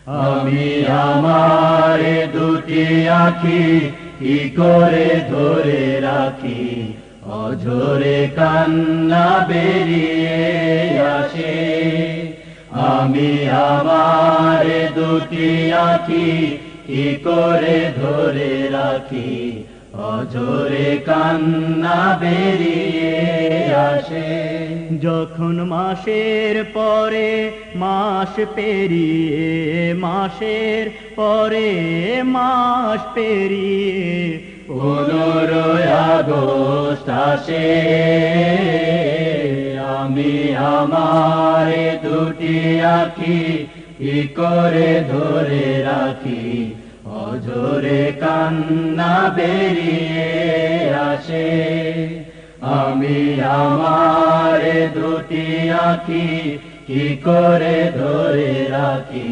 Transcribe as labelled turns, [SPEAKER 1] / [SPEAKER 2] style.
[SPEAKER 1] আমি আমার দুটি আঁখি কি করে ধরে রাখি, অঝরে কান্না বেরিয়ে আসে। আমি আমার দুটি আঁখি কি করে ধরে রাখি, অঝরে কান্না বেরিয়ে আসে।
[SPEAKER 2] যখন মাসের পরে মাস পেরিয়ে, মাসের পরে মাস পেরিয়ে
[SPEAKER 1] 15 আগস্ট আসে, আমি আমার দুটি আঁখি কি করে ধরে রাখি, অঝরে কান্না বেরিয়ে আসে। আমি আমার দুটি আঁখি কি করে ধরে রাখি,